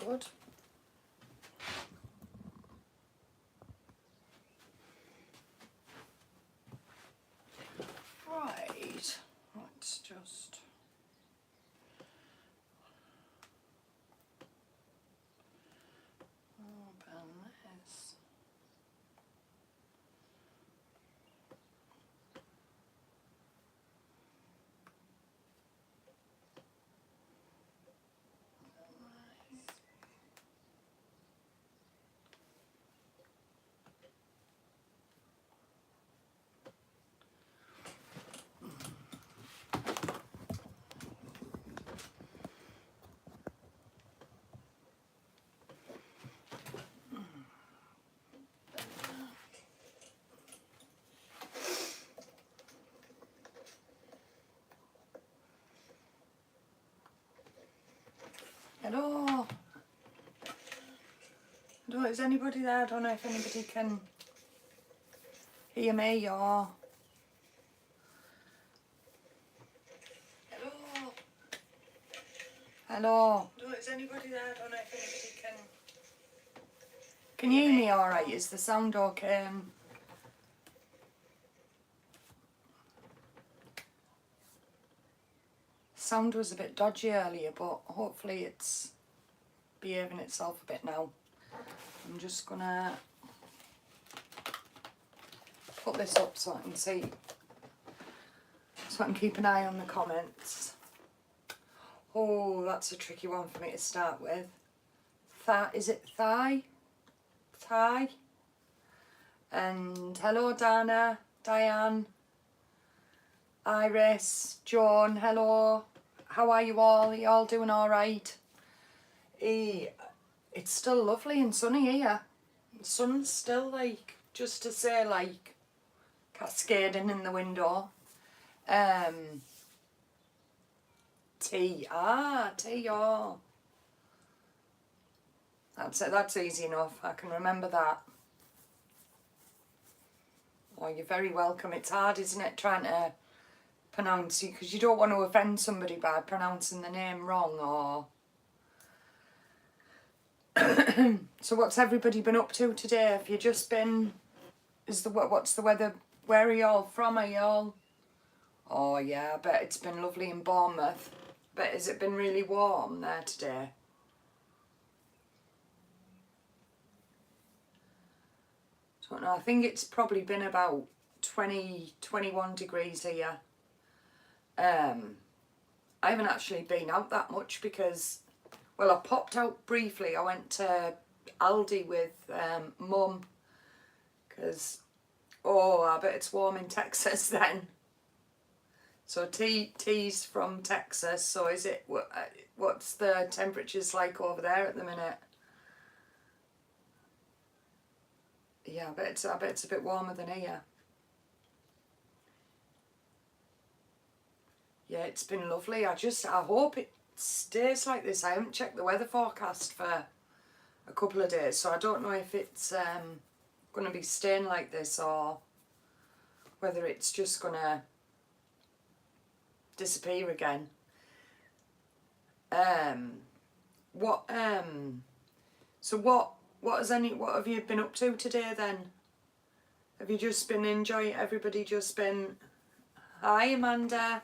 good. Right, let's just... open this. Hello. Is anybody there? I don't know if anybody can hear me or... Hello. Hello. Is anybody there? I don't know if anybody can... Can you hear me alright? Is the sound okay? Sound was a bit dodgy earlier, but hopefully it's behaving itself a bit now. I'm just gonna put this up so I can see, so I can keep an eye on the comments. Oh, that's a tricky one for me to start with. Is it thigh? Thigh? And hello Dana, Diane, Iris, Joan, hello. How are you all? Are you all doing alright? It's still lovely and sunny here. The sun's still like, just to say, like cascading in the window. Tea, oh. That's it, that's easy enough. I can remember that. Oh, you're very welcome. It's hard, isn't it, trying to pronounce it, because you don't want to offend somebody by pronouncing the name wrong, or... So what's everybody been up to today? Have you just been... What's the weather? Where are you all from? Are you all... Oh yeah, I bet it's been lovely in Bournemouth. But has it been really warm there today? So no, I think it's probably been about 20, 21 degrees here. I haven't actually been out that much because, well, I popped out briefly. I went to Aldi with Mum because, oh, I bet it's warm in Texas then. So tea's from Texas. So is it, what's the temperatures like over there at the minute? Yeah, I bet it's a bit warmer than here. Yeah, it's been lovely. I hope it stays like this. I haven't checked the weather forecast for a couple of days, so I don't know if it's going to be staying like this or whether it's just going to disappear again. What have you been up to today then? Have you just been enjoying, everybody just been... Hi Amanda,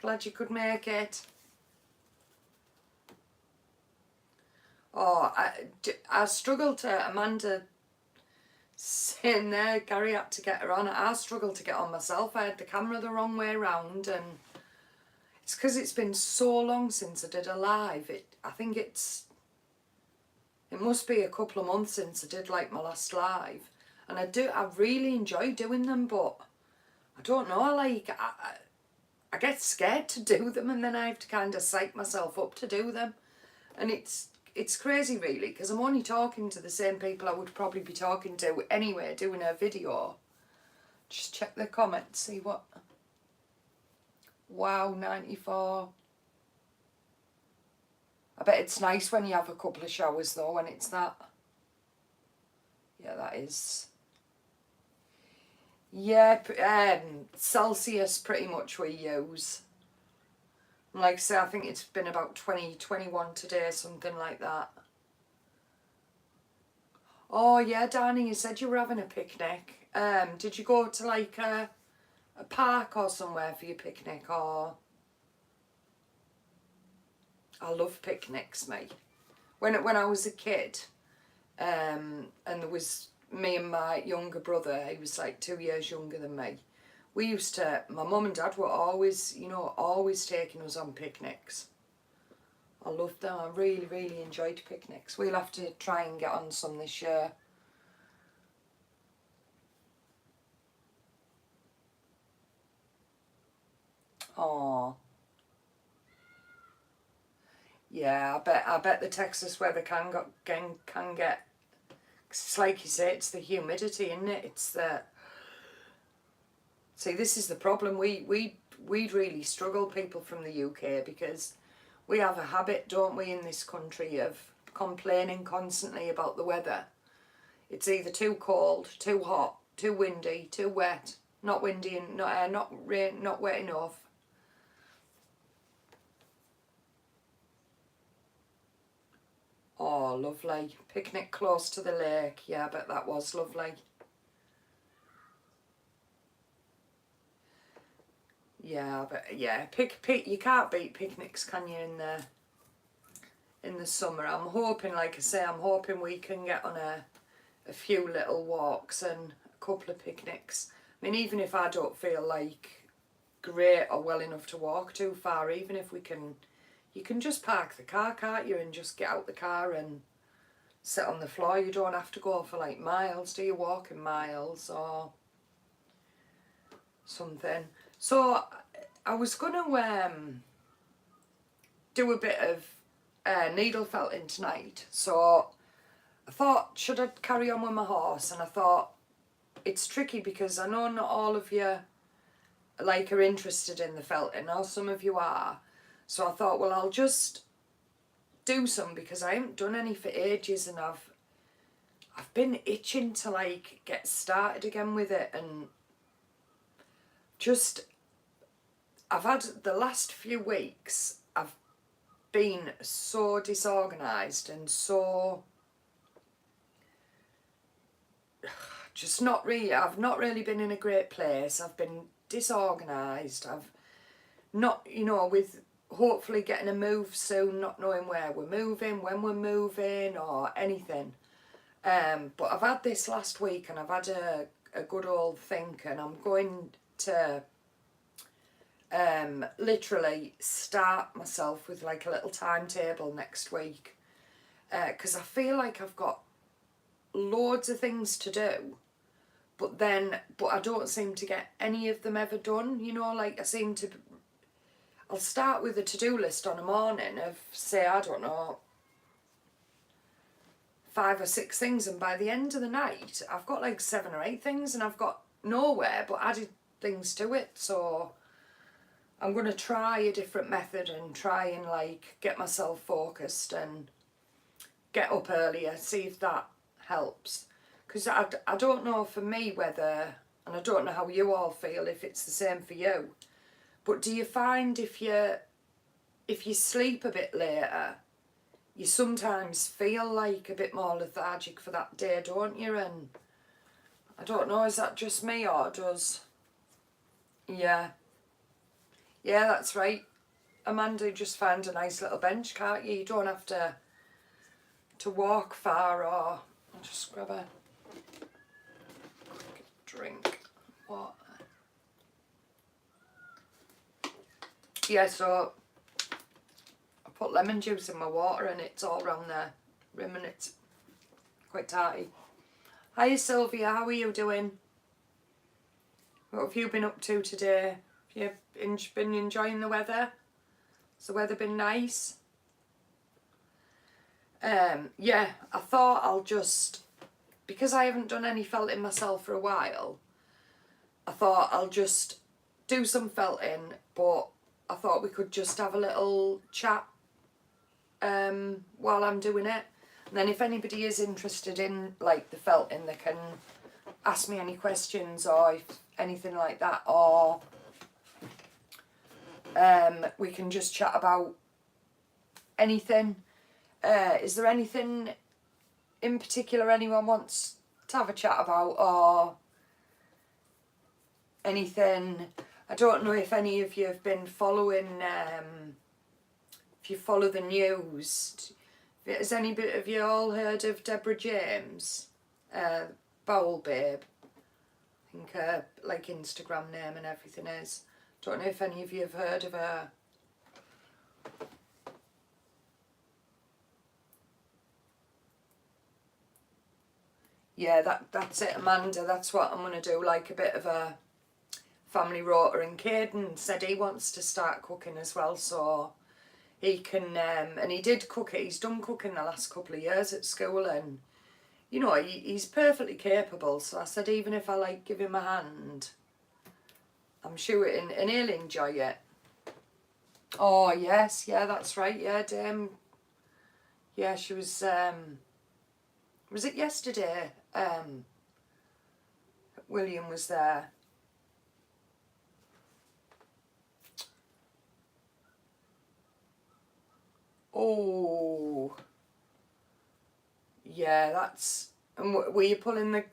glad you could make it. Oh, I struggled to, Amanda saying there, Gary had to get her on. I struggled to get on myself. I had the camera the wrong way around, and it's because it's been so long since I did a live. I think it must be a couple of months since I did like my last live, and I really enjoy doing them, but I don't know, I get scared to do them, and then I have to kind of psych myself up to do them, and it's crazy really, because I'm only talking to the same people I would probably be talking to anyway doing a video. Just check the comments, see what... Wow, 94. I bet it's nice when you have a couple of showers though, when it's that. Yeah, that is. Yeah, Celsius pretty much we use. Like I say, I think it's been about 20, 21 today, something like that. Oh yeah, Danny, you said you were having a picnic. Did you go to like a park or somewhere for your picnic? Or I love picnics, mate. When I was a kid, and there was me and my younger brother. He was like 2 years younger than me. We used to. My mum and dad were always, always taking us on picnics. I loved them. I really, really enjoyed picnics. We'll have to try and get on some this year. Oh, yeah. I bet the Texas weather can get. It's like you say, it's the humidity, isn't it? It's the. See, this is the problem. We'd really struggle, people from the UK, because we have a habit, don't we, in this country, of complaining constantly about the weather. It's either too cold, too hot, too windy, too wet, not windy and not rain, not wet enough. Oh, lovely. Picnic close to the lake. Yeah, I bet that was lovely. Yeah, but yeah, you can't beat picnics, can you, in the summer. I'm hoping, like I say, I'm hoping we can get on a few little walks and a couple of picnics. I mean, even if I don't feel like great or well enough to walk too far, even if you can just park the car, can't you, and just get out the car and sit on the floor. You don't have to go for like miles, do you, walking miles or something. So I was going to do a bit of needle felting tonight. So I thought, should I carry on with my horse? And I thought, it's tricky because I know not all of you are interested in the felting, or some of you are. So I thought, well, I'll just do some, because I haven't done any for ages, and I've been itching to get started again with it. And just, I've had the last few weeks, I've been so disorganised and so just I've not really been in a great place. I've been disorganised. I've not, with hopefully getting a move soon, not knowing where we're moving, when we're moving or anything. But I've had this last week, and I've had a good old think, and I'm going to literally start myself with a little timetable next week, because I feel like I've got loads of things to do, but I don't seem to get any of them ever done. I'll start with a to-do list on a morning of, say, I don't know, 5 or 6 things, and by the end of the night I've got 7 or 8 things, and I've got nowhere but added things to it. So I'm going to try a different method and try and get myself focused and get up earlier, see if that helps. Because I don't know for me whether, and I don't know how you all feel, if it's the same for you, but do you find if you sleep a bit later, you sometimes feel a bit more lethargic for that day, don't you? And I don't know, is that just me, or does... Yeah. Yeah, that's right. Amanda, just find a nice little bench, can't you? You don't have to walk far. Or I'll just grab a drink. What? Yeah, so I put lemon juice in my water, and it's all round the rim, and it's quite tarty. Hi Sylvia, how are you doing? What have you been up to today? Have you been enjoying the weather? Has the weather been nice? Yeah, I thought I'll just, because I haven't done any felting myself for a while, I thought I'll just do some felting, but I thought we could just have a little chat while I'm doing it. And then if anybody is interested in the felting, they can ask me any questions or anything like that, or we can just chat about anything. Is there anything in particular anyone wants to have a chat about, or anything. I don't know if any of you have been following, if you follow the news. Has any bit of you all heard of Deborah James? Bowl Babe. I think her like Instagram name and everything is. Don't know if any of you have heard of her. Yeah, that's it, Amanda. That's what I'm going to do, like a bit of a family rota. And Caden said he wants to start cooking as well, so he can, and he did cook it. He's done cooking the last couple of years at school, and you know, he's perfectly capable. So I said, even if I like give him a hand, I'm sure and he'll enjoy it. Oh yes, yeah, that's right. Yeah, yeah, she was it yesterday? William was there. Oh, yeah, that's. And were you pulling the?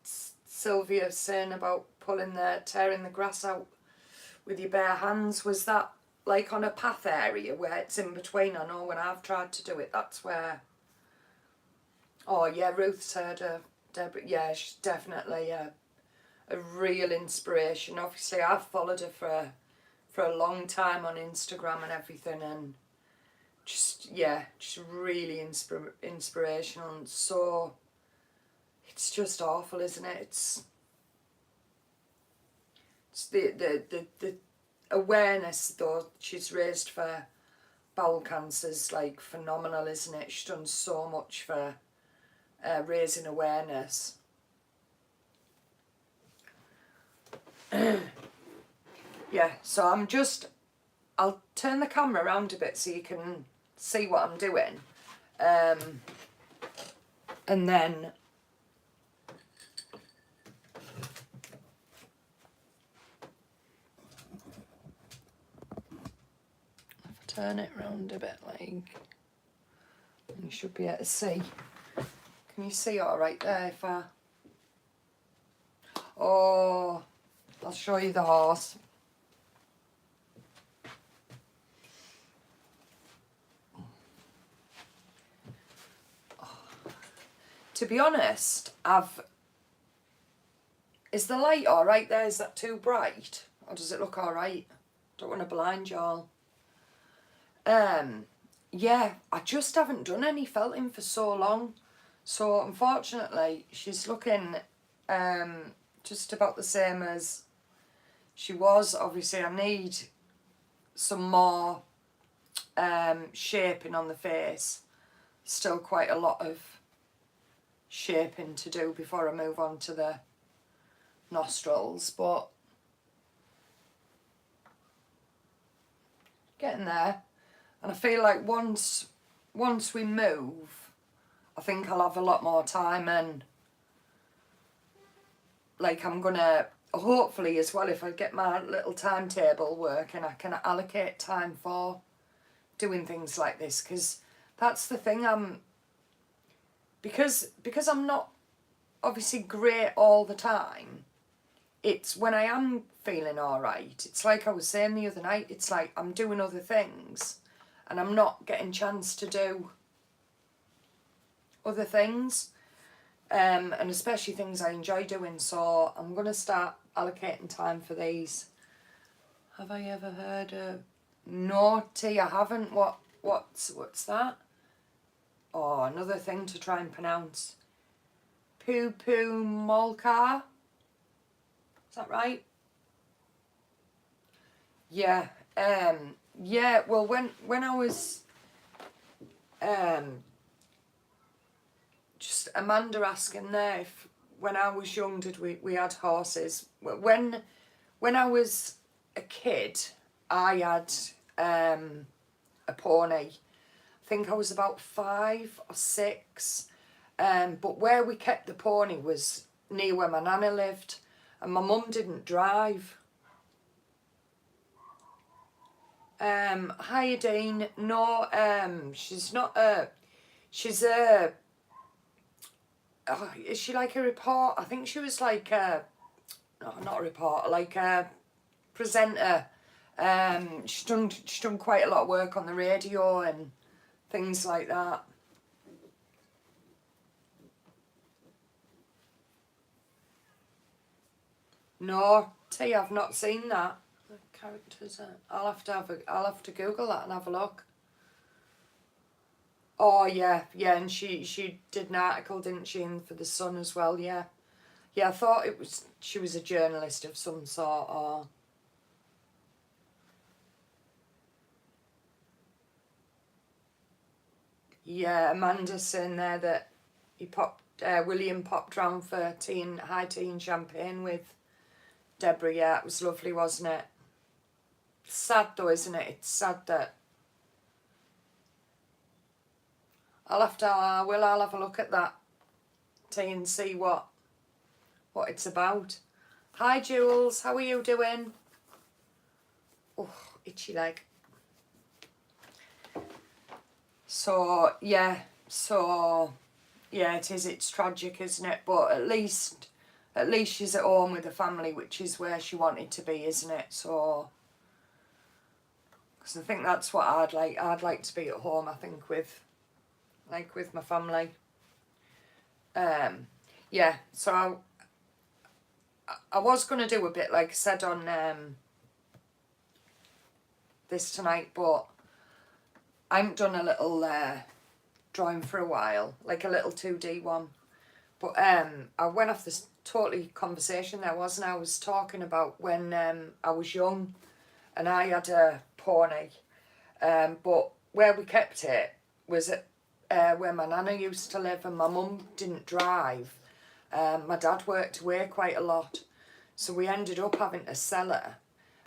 Sylvia saying about tearing the grass out with your bare hands. Was that like on a path area where it's in between? I know when I've tried to do it, that's where. Oh yeah, Ruth's heard of Deborah. Yeah, she's definitely a real inspiration. Obviously, I've followed her for a long time on Instagram and everything, and just really inspirational. And so it's just awful, isn't it? It's the awareness though she's raised for bowel cancer's like phenomenal, isn't it? She's done so much for raising awareness. Yeah, so I'll turn the camera around a bit so you can see what I'm doing, and then turn it round a bit, like you should be able to see. Can you see all right there? If I I'll show you the horse. To be honest, is the light all right there? Is that too bright, or does it look all right? Don't want to blind y'all. Yeah, I just haven't done any felting for so long. So unfortunately, she's looking just about the same as she was. Obviously, I need some more shaping on the face. Still quite a lot of shaping to do before I move on to the nostrils, but getting there. And I feel like once we move, I think I'll have a lot more time, and like I'm gonna hopefully as well, if I get my little timetable working, I can allocate time for doing things like this, because that's the thing. Because I'm not obviously great all the time, it's when I am feeling all right, it's like I was saying the other night, it's like I'm doing other things and I'm not getting chance to do other things, and especially things I enjoy doing. So I'm going to start allocating time for these. Have I ever heard of naughty? I haven't. What's that? Oh, another thing to try and pronounce. Poo poo molka. Is that right? Yeah. Yeah. Well, when I was just Amanda asking there if when I was young did we had horses. When I was a kid, I had a pony. I think I was about 5 or 6. But where we kept the pony was near where my nana lived, and my mum didn't drive. Hi Dean. No, she's not she's is she like a reporter? I think she was like a, no, not a reporter, like a presenter. She's done quite a lot of work on the radio and things like that. No, T, I've not seen that. The characters. I'll have to Google that and have a look. Oh yeah, yeah, and she did an article, didn't she, in for the Sun as well? Yeah, yeah. I thought she was a journalist of some sort, or yeah. Amanda's saying there that William popped round for high tea and champagne with Deborah. Yeah, it was lovely, wasn't it? Sad though, isn't it? It's sad that I'll have a look at that tea and see what it's about. Hi Jules, how are you doing? Oh, itchy leg. So yeah, it's tragic, isn't it? But at least she's at home with the family, which is where she wanted to be, isn't it? So, because I think that's what I'd like to be at home, I think, with my family. Yeah, so I was going to do a bit, like I said, on this tonight, but I haven't done a little drawing for a while, like a little 2D one. But I went off this totally conversation there, wasn't I? I was talking about when I was young and I had a pony, but where we kept it was at where my nana used to live, and my mum didn't drive. My dad worked away quite a lot, so we ended up having to sell her.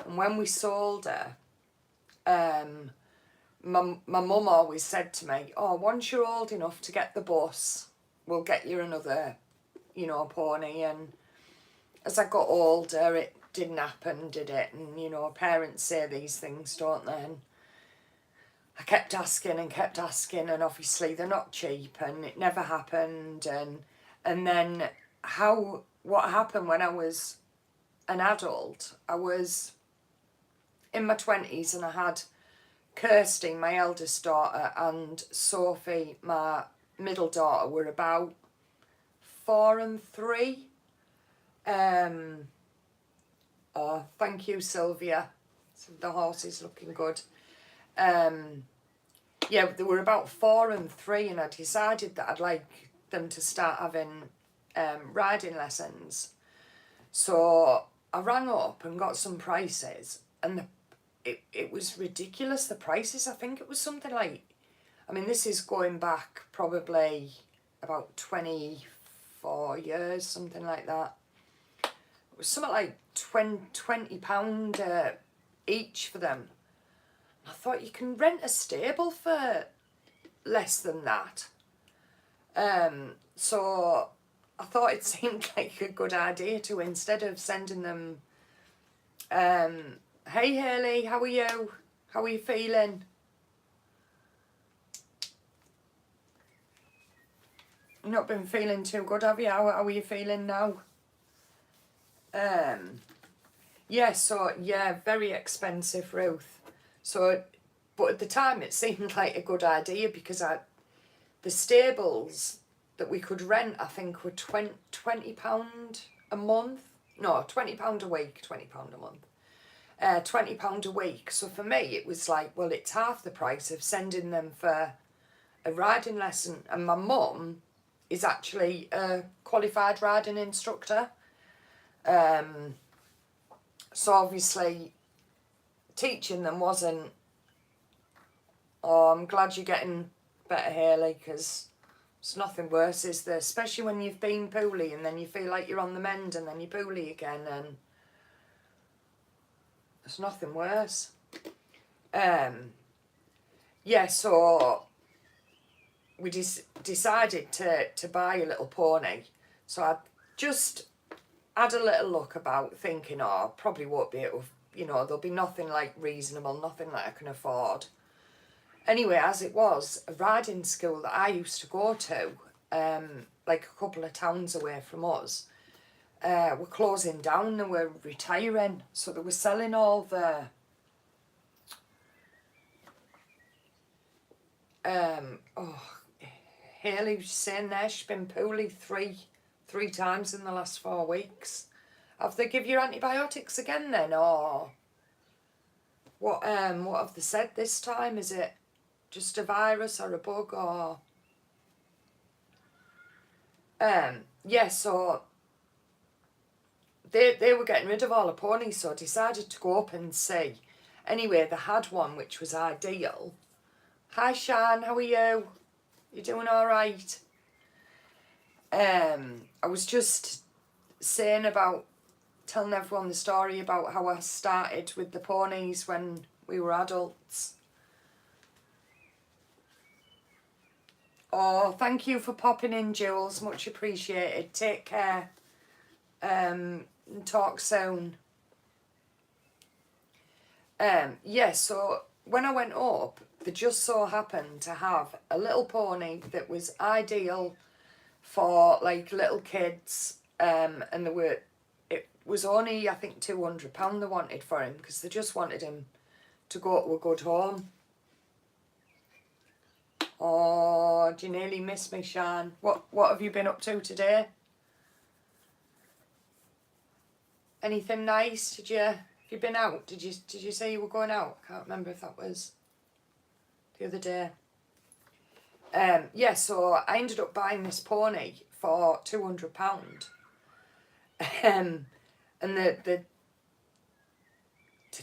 And when we sold her, my mum always said to me, oh, once you're old enough to get the bus, we'll get you another, pony. And as I got older, it didn't happen, did it? And, parents say these things, don't they? And I kept asking, and obviously they're not cheap, and it never happened. And then what happened when I was an adult, I was in my 20s, and I had Kirsty, my eldest daughter, and Sophie, my middle daughter, were about 4 and 3. Oh, thank you, Sylvia. The horse is looking good. Yeah, they were about 4 and 3, and I decided that I'd like them to start having riding lessons. So I rang up and got some prices, and it was ridiculous, the prices. I think it was something like, I mean, this is going back probably about 24 years, something like that. It was something like £20 each for them. I thought, you can rent a stable for less than that. So I thought it seemed like a good idea to, instead of sending them, hey Hayley, how are you? How are you feeling? Not been feeling too good, have you? How are you feeling now? Yeah, so yeah, very expensive, Ruth. So, but at the time it seemed like a good idea, because the stables that we could rent, I think, were £20 a month. No, £20 a week, £20 a month. £20 a week. So for me, it was like, well, it's half the price of sending them for a riding lesson. And my mum is actually a qualified riding instructor. So obviously, teaching them wasn't. Oh, I'm glad you're getting better, Hayley, because it's nothing worse, is there? Especially when you've been poorly and then you feel like you're on the mend and then you're poorly again, and there's nothing worse. Yeah, so we decided to buy a little pony. So I just had a little look about, thinking, oh, I probably won't be able, there'll be nothing like reasonable, nothing that I can afford. Anyway, as it was, a riding school that I used to go to, like a couple of towns away from us, were closing down. They were retiring, so they were selling all the Haley was saying there she's been poorly three times in the last 4 weeks. Have they give you antibiotics again then, or what have they said this time? Is it just a virus or a bug, or yeah, so they were getting rid of all the ponies, so I decided to go up and see. Anyway, they had one which was ideal. Hi Shan, how are you? You doing all right? I was just saying about telling everyone the story about how I started with the ponies when we were adults. Oh, thank you for popping in, Jules. Much appreciated. Take care. And talk soon. Yeah, so when I went up, they just so happened to have a little pony that was ideal for like little kids, and it was only, I think, £200 they wanted for him, because they just wanted him to go to a good home. Oh, do you nearly miss me, Shan? What have you been up to today? Anything nice? Have you been out? Did you say you were going out? I can't remember if that was the other day. Yeah, so I ended up buying this pony for £200. And did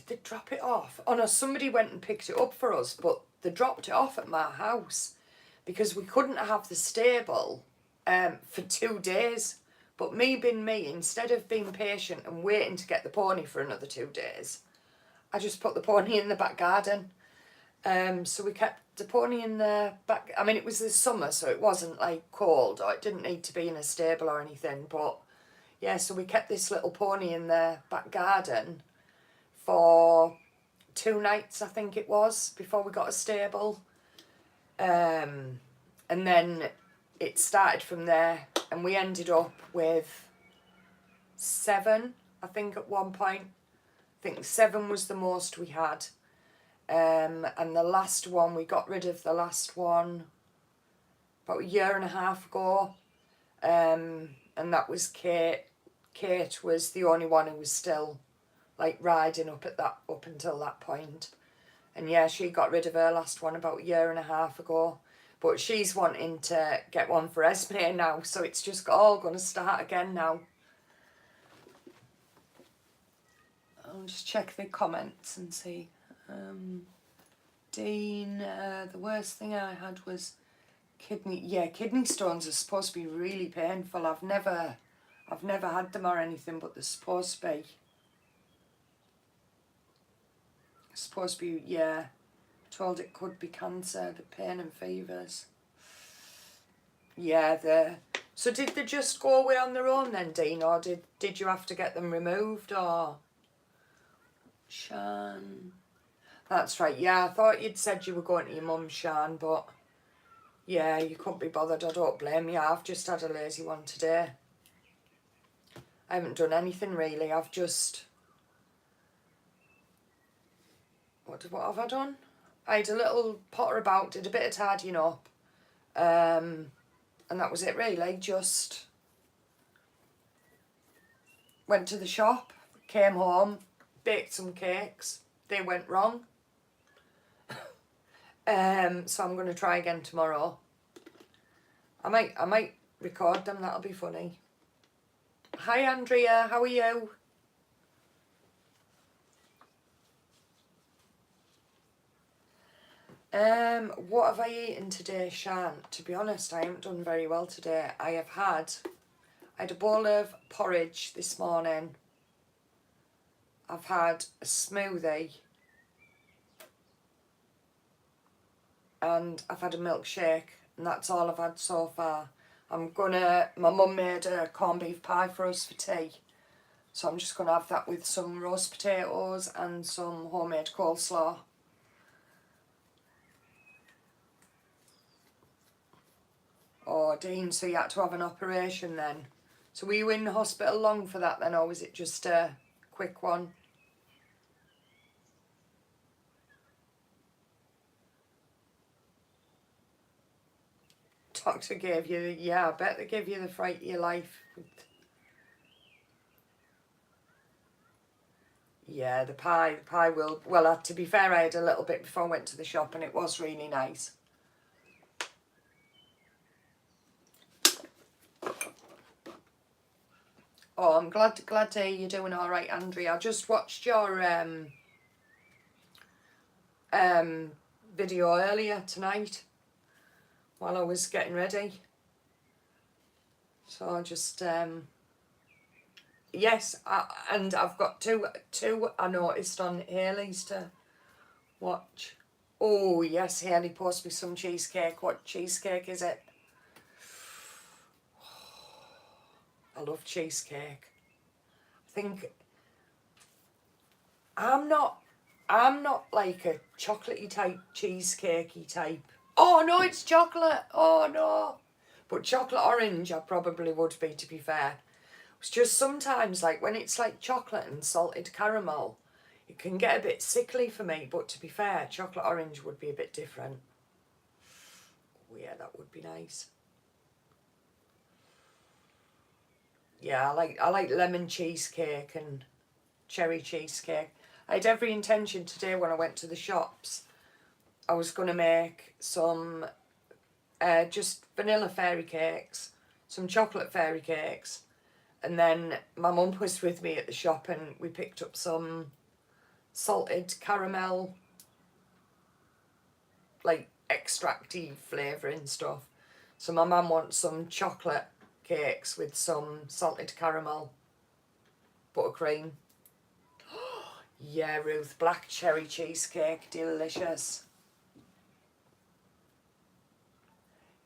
they drop it off? Oh no, somebody went and picked it up for us, but they dropped it off at my house because we couldn't have the stable for 2 days. But me being me, instead of being patient and waiting to get the pony for another 2 days, I just put the pony in the back garden. So we kept the pony in the back. I mean, it was the summer, so it wasn't like cold, or it didn't need to be in a stable or anything. But yeah, so we kept this little pony in the back garden for 2 nights, I think it was, before we got a stable. And then it started from there, and we ended up with 7, I think, at one point. I think 7 was the most we had. And the last one, we got rid of the last one about 1.5 years ago. And that was Kate. Kate was the only one who was still like riding up until that point. And yeah, she got rid of her last one about 1.5 years ago. But she's wanting to get one for Esme now, so it's just all going to start again now. I'll just check the comments and see. Dean, the worst thing I had was kidney stones are supposed to be really painful. I've never had them or anything, but they're supposed to be. Yeah, told it could be cancer, the pain and fevers. Yeah, so did they just go away on their own then, Dean, or did you have to get them removed, or? Shan. That's right, yeah, I thought you'd said you were going to your mum, Shan, but yeah, you couldn't be bothered. I don't blame you. I've just had a lazy one today. I haven't done anything really. I've just... What have I done? I had a little potter about, did a bit of tidying up, and that was it really. Just went to the shop, came home, baked some cakes. They went wrong. So I'm going to try again tomorrow. I might record them, that'll be funny. Hi Andrea, how are you? What have I eaten today, Shan? To be honest, I haven't done very well today. I had a bowl of porridge this morning. I've had a smoothie. And I've had a milkshake, and that's all I've had so far. My mum made a corned beef pie for us for tea. So I'm just going to have that with some roast potatoes and some homemade coleslaw. Oh, Dean, so you had to have an operation then. So were you in hospital long for that then, or was it just a quick one? Doctor gave you, yeah, I bet they gave you the fright of your life. Yeah, the pie will, well, to be fair, I had a little bit before I went to the shop and it was really nice. Oh, I'm glad to hear you're doing all right, Andrea. I just watched your video earlier tonight while I was getting ready. So I just, yes, and I've got two I noticed on Hayley's to watch. Oh, yes, Hayley posted me some cheesecake. What cheesecake is it? I love cheesecake. I think I'm not like a chocolatey type, cheesecakey type. Oh no, it's chocolate. Oh no. But chocolate orange I probably would be, to be fair. It's just sometimes like when it's like chocolate and salted caramel, it can get a bit sickly for me, but to be fair, chocolate orange would be a bit different. Oh yeah, that would be nice. Yeah, I like lemon cheesecake and cherry cheesecake. I had every intention today when I went to the shops, I was going to make some just vanilla fairy cakes, some chocolate fairy cakes, and then my mum was with me at the shop and we picked up some salted caramel, like extracty flavouring stuff. So my mum wants some chocolate cakes with some salted caramel buttercream. Yeah, Ruth, black cherry cheesecake, delicious.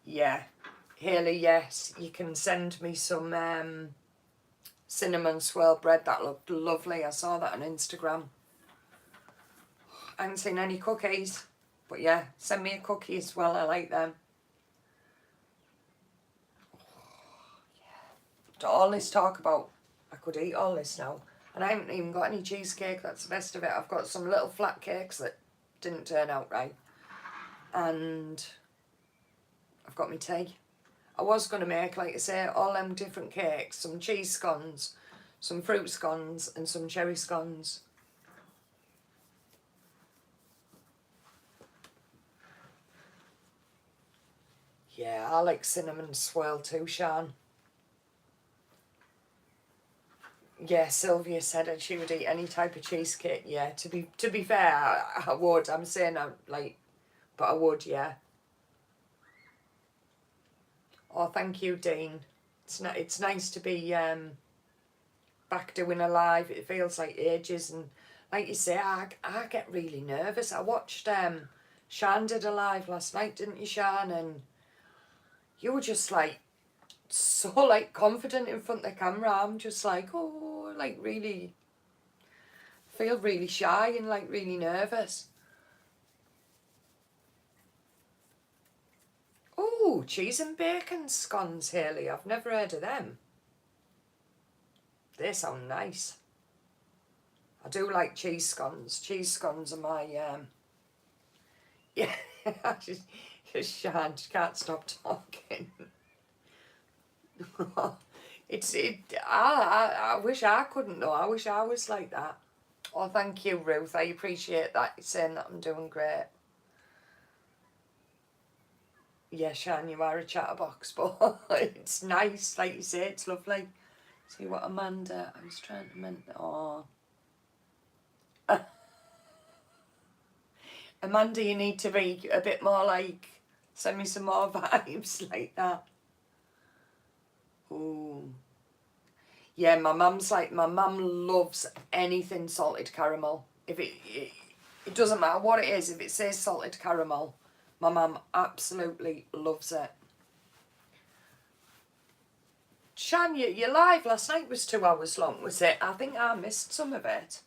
Yeah, Hayley, yes, you can send me some cinnamon swirl bread. That looked lovely. I saw that on Instagram. I haven't seen any cookies, but yeah, send me a cookie as well. I like them. To all this talk about, I could eat all this now. And I haven't even got any cheesecake. That's the best of it. I've got some little flat cakes that didn't turn out right. And I've got my tea. I was going to make, like I say, all them different cakes. Some cheese scones, some fruit scones and some cherry scones. Yeah, I like cinnamon swirl too, Sean. Yeah, Sylvia said that she would eat any type of cheesecake. Yeah, to be fair, I would. I'm saying but I would, yeah. Oh, thank you, Dean. It's nice to be back doing a live. It feels like ages, and like you say, I get really nervous. I watched Shan did a live last night, didn't you, Shan? And you were just like so like confident in front of the camera. I'm just like, oh, like really feel really shy and like really nervous. Oh, cheese and bacon scones, Hayley. I've never heard of them. They sound nice. I do like cheese scones. Cheese scones are my yeah. just Shan, just can't stop talking. I wish I couldn't though. I wish I was like that. Oh, thank you, Ruth. I appreciate that. You're saying that I'm doing great. Yeah, Shan, you are a chatterbox, but it's nice. Like you say, it's lovely. See what Amanda, I was trying to mention. Oh. Amanda, you need to be a bit more like, send me some more vibes like that. Ooh. Yeah, my mum loves anything salted caramel. If it doesn't matter what it is, if it says salted caramel, my mum absolutely loves it. Shan, your live last night was 2 hours long, was it? I think I missed some of it.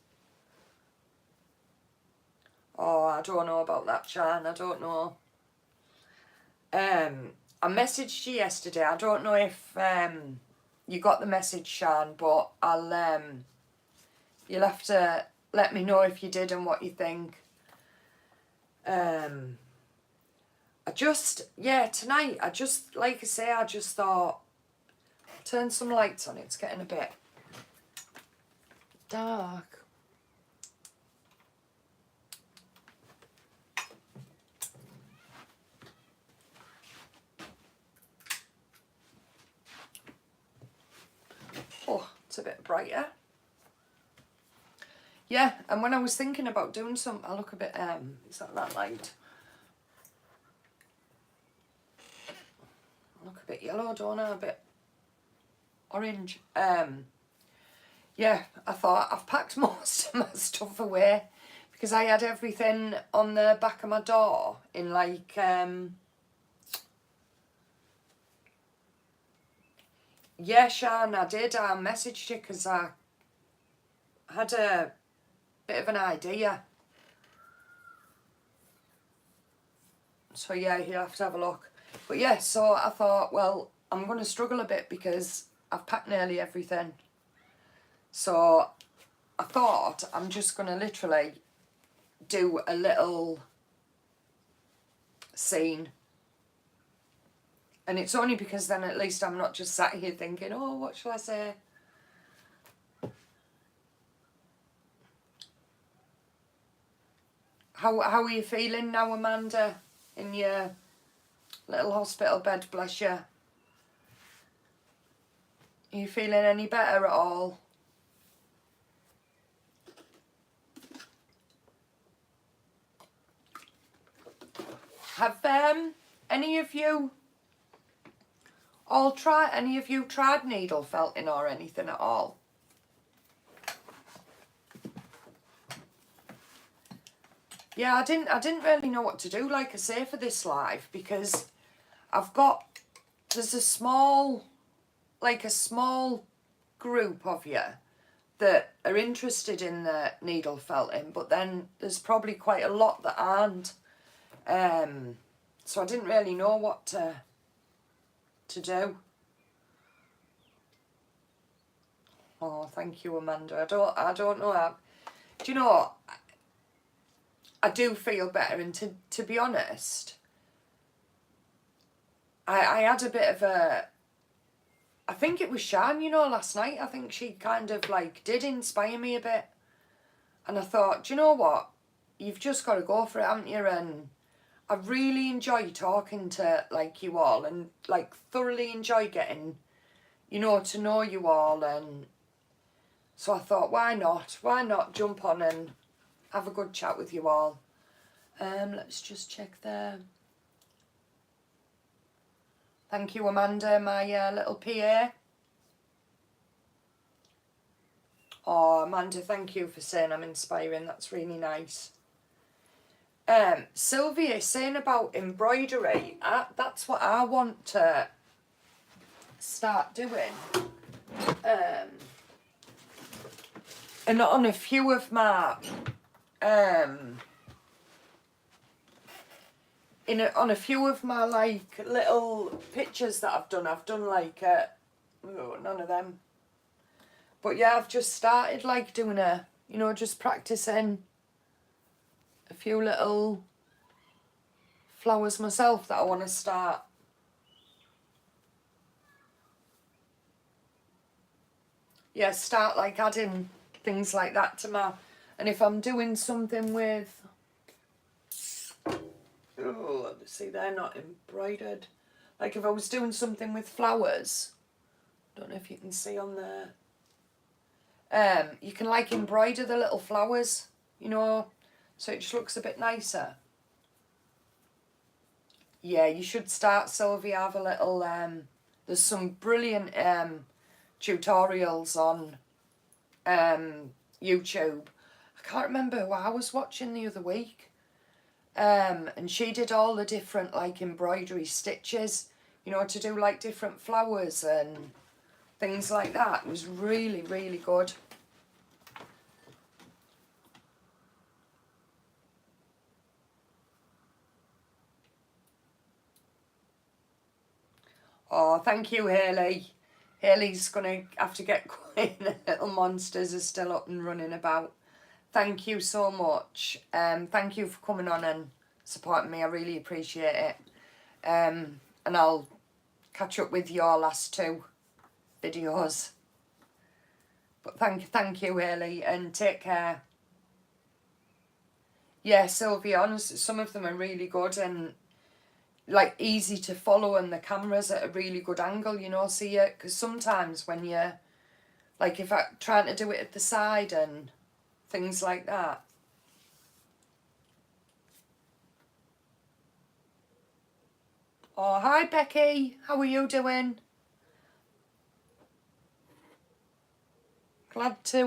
Oh, I don't know about that, Shan. I don't know. I messaged you yesterday. I don't know if you got the message, Sean, but you'll have to let me know if you did and what you think. Tonight, like I say, I just thought, turn some lights on. It's getting a bit dark. Oh, it's a bit brighter. Yeah, and when I was thinking about doing something, I look a bit, is that light? I look a bit yellow, don't I? A bit orange. Yeah, I thought I've packed most of my stuff away because I had everything on the back of my door in like, yeah, Sean, I did. I messaged you because I had a bit of an idea. So yeah, you'll have to have a look. But yeah, so I thought, well, I'm going to struggle a bit because I've packed nearly everything. So I thought I'm just going to literally do a little scene. And it's only because then at least I'm not just sat here thinking, oh, what shall I say? How are you feeling now, Amanda, in your little hospital bed, bless you? Are you feeling any better at all? Have any of you tried needle felting or anything at all? Yeah, I didn't really know what to do, like I say, for this live, because there's a small group of you that are interested in the needle felting, but then there's probably quite a lot that aren't. So I didn't really know what to do. Oh, thank you, Amanda. I don't know how. Do you know, I do feel better, and to be honest, I had a bit of a, I think it was Shan, last night. I think she kind of like did inspire me a bit. And I thought, do you know what? You've just got to go for it, haven't you? And I really enjoy talking to like you all, and like thoroughly enjoy getting, to know you all. And so I thought, why not jump on and have a good chat with you all. Let's just check there. Thank you, Amanda, my little PA. Oh, Amanda, thank you for saying I'm inspiring. That's really nice. Sylvia saying about embroidery. That's what I want to start doing. And on a few of my on a few of my like little pictures that I've done like none of them. But yeah, I've just started like doing just practicing a few little flowers myself that I want to start. Yeah, start like adding things like that to my, and if I'm doing something with, oh, see, they're not embroidered. Like if I was doing something with flowers, don't know if you can see on there. You can like embroider the little flowers, so it just looks a bit nicer. Yeah, you should start, Sylvia. Have a little, there's some brilliant tutorials on YouTube. I can't remember who I was watching the other week. And she did all the different like embroidery stitches, to do like different flowers and things like that. It was really, really good. Oh, thank you, Hayley. Hayley's going to have to get going. The little monsters are still up and running about. Thank you so much. Thank you for coming on and supporting me. I really appreciate it. And I'll catch up with your last 2 videos. But thank you, Hayley, and take care. Yeah, Sylvia, honestly, some of them are really good and like easy to follow, and the camera's at a really good angle, you know, see it, because sometimes when you're like, if I'm trying to do it at the side and things like that. Oh, hi Becky, how are you doing? Glad to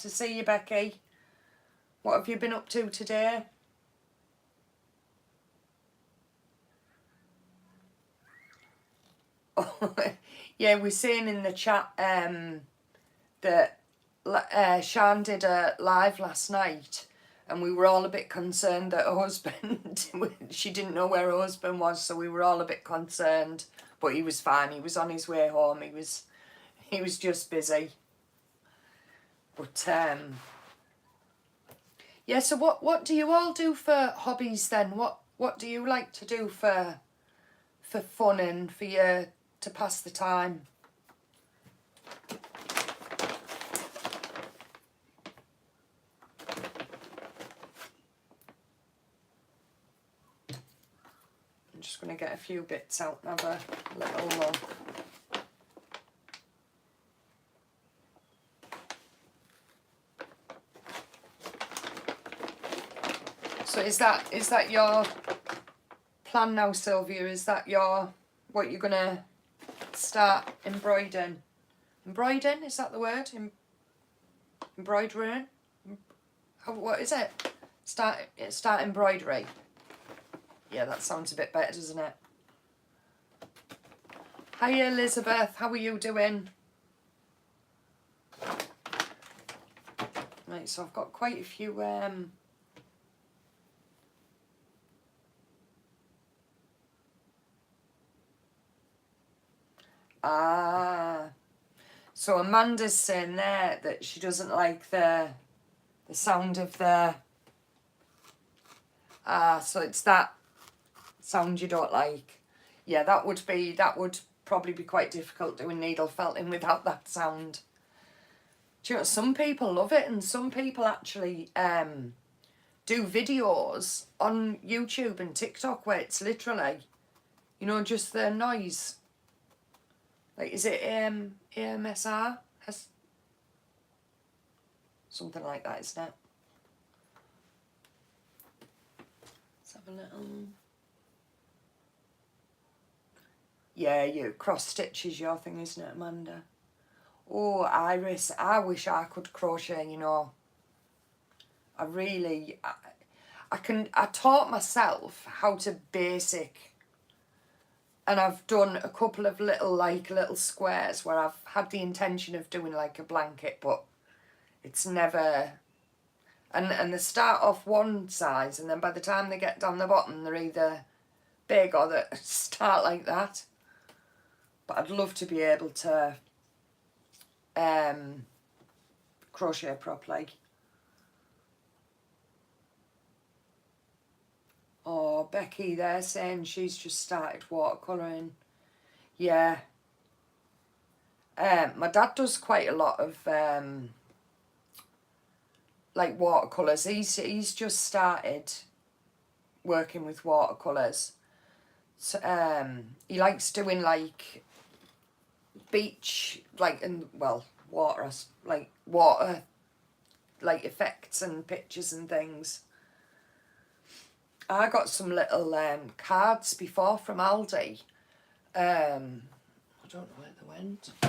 see you, Becky. What have you been up to today? Oh, yeah, we're saying in the chat that Sian did a live last night, and we were all a bit concerned that her husband, she didn't know where her husband was, so we were all a bit concerned. But he was fine. He was on his way home. He was just busy. But yeah. So what do you all do for hobbies then? What do you like to do for fun and for you to pass the time? I'm just going to get a few bits out and have a little look. So is that your plan now, Sylvia? Is that what you're gonna start embroidering? Embroidering, is that the word? Embroidering? What is it? Start embroidery. Yeah, that sounds a bit better, doesn't it? Hi Elizabeth, how are you doing? Right, so I've got quite a few so Amanda's saying there that she doesn't like the sound of the so it's that sound you don't like. Yeah, that would probably be quite difficult doing needle felting without that sound. Do you know, some people love it, and some people actually do videos on YouTube and TikTok where it's literally, you know, just the noise. Like, is it AMSR? Something like that, isn't it? Let's have a little... Yeah, you cross stitch is your thing, isn't it, Amanda? Oh, Iris, I wish I could crochet, you know. I taught myself how to basic, and I've done a couple of little squares where I've had the intention of doing like a blanket, but it's never, and they start off one size, and then by the time they get down the bottom, they're either big or they start like that. But I'd love to be able to crochet properly. Oh, Becky, they're saying she's just started watercolouring. Yeah. My dad does quite a lot of like watercolours. He's just started working with watercolours. So, he likes doing like beach, like, and well, water like effects and pictures and things. I got some little cards before from Aldi. I don't know where they went. I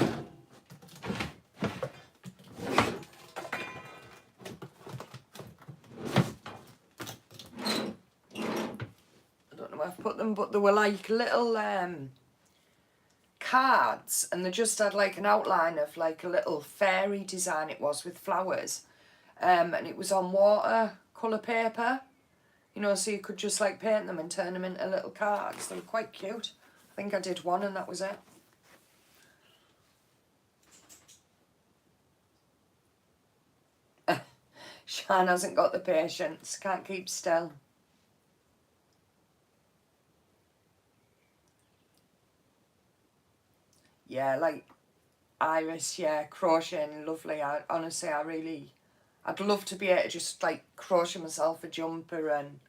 don't know where I've put them, but they were like little cards, and they just had like an outline of like a little fairy design it was with flowers. And it was on watercolour paper. You know, so you could just like paint them and turn them into little cards. They were quite cute. think I did one and that was it. Shan hasn't got the patience, can't keep still. Yeah, like Iris, yeah, crocheting, lovely. Honestly, I'd love to be able to just like crochet myself a jumper and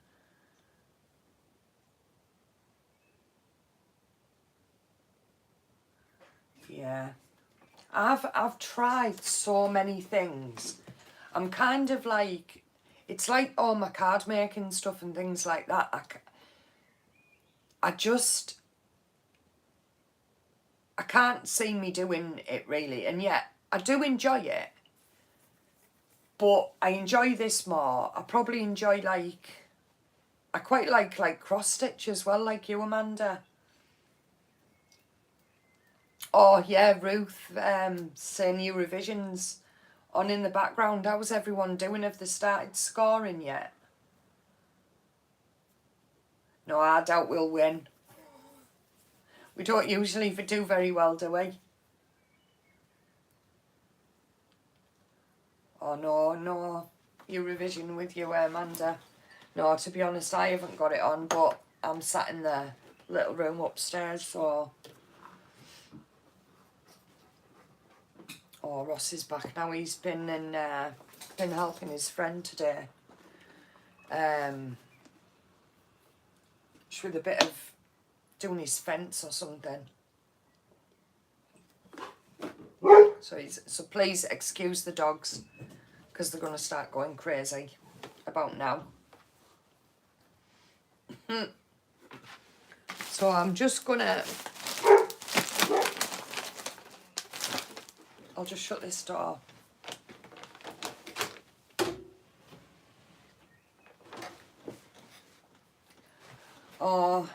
yeah. I've tried so many things. I'm kind of like, it's like all my card making stuff and things like that. I can't see me doing it really, and yet I do enjoy it. But I enjoy this more. I probably enjoy I quite like cross stitch as well, like you, Amanda. Oh yeah, Ruth, saying new revisions on in the background. How's everyone doing? Have they started scoring yet? No, I doubt we'll win. We don't usually do very well, do we? Oh no, Eurovision with you, Amanda. No, to be honest, I haven't got it on, but I'm sat in the little room upstairs, so... Oh, Ross is back now. He's been helping his friend today. Just with a bit of doing his fence or something. So please excuse the dogs, because they're going to start going crazy about now. So I'm just going to... I'll just shut this door. Oh,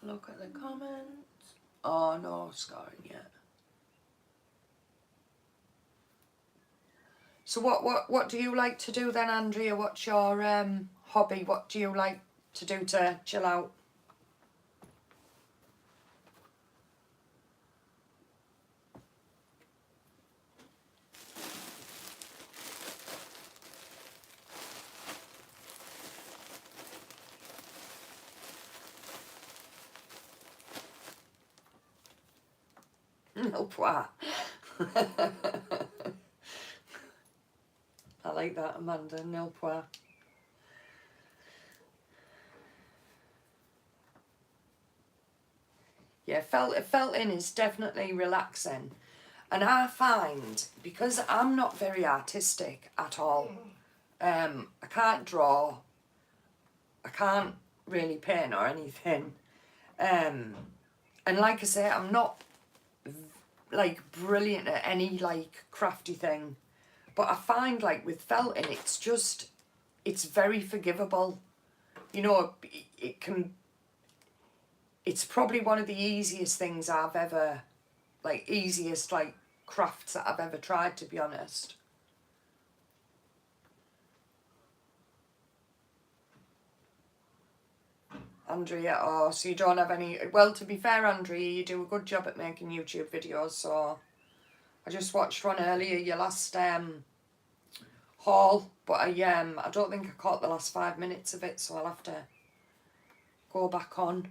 look at the comments. Oh, no scarring yet. So what do you like to do then, Andrea? What's your hobby? What do you like to do to chill out? No pois. I like that, Amanda. No pois. Yeah, felting is definitely relaxing. And I find, because I'm not very artistic at all, I can't draw, I can't really paint or anything. And like I say, I'm not like brilliant at any like crafty thing. But I find like with felting, it's very forgivable. You know, it's probably one of the easiest things I've ever, easiest crafts that I've ever tried, to be honest. Andrea, oh, so you don't have any... Well, to be fair, Andrea, you do a good job at making YouTube videos, so... I just watched one earlier, your last haul, but I don't think I caught the last 5 minutes of it, so I'll have to go back on.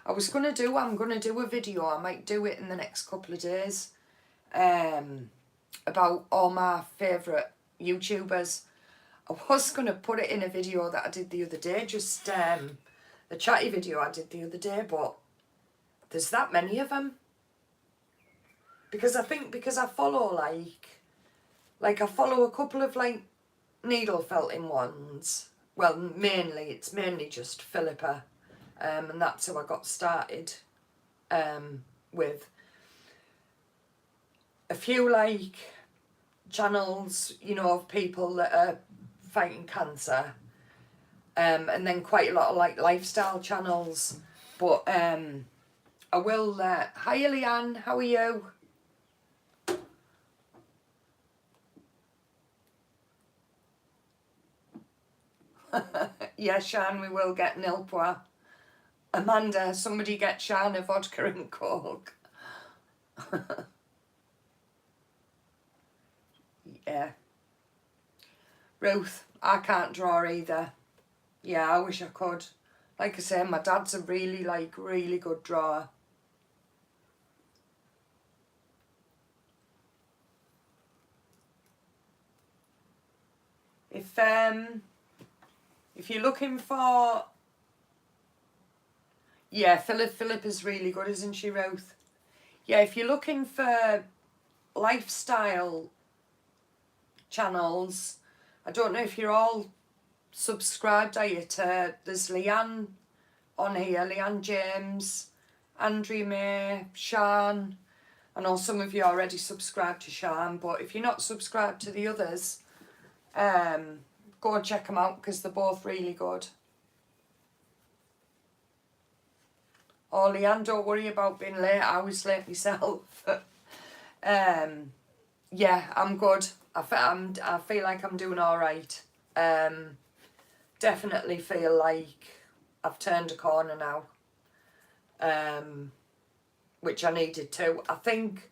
I'm going to do a video, I might do it in the next couple of days, about all my favourite YouTubers. I was going to put it in a video that I did the other day, just the chatty video I did the other day, but there's that many of them. Because I think, because I follow I follow a couple of needle felting ones. Well, it's mainly just Philippa, and that's who I got started with. A few channels, you know, of people that are fighting cancer, and then quite a lot of lifestyle channels. But I will. Hi, Eliane, how are you? Yeah, Shan, we will get Nilpois. Amanda, somebody get Shan a vodka and coke. Yeah. Ruth, I can't draw either. Yeah, I wish I could. Like I say, my dad's a really good drawer. If you're looking for, yeah, Philip is really good, isn't she, Ruth? Yeah, if you're looking for lifestyle channels, I don't know if you're all subscribed, are you, to, there's Leanne on here, Leanne James, Andrea May, Shan. I know some of you already subscribed to Shan, but if you're not subscribed to the others, go and check them out because they're both really good. Oh, Leanne, don't worry about being late. I was late myself. Yeah, I'm good. I feel like I'm doing all right. Definitely feel like I've turned a corner now, which I needed to. I think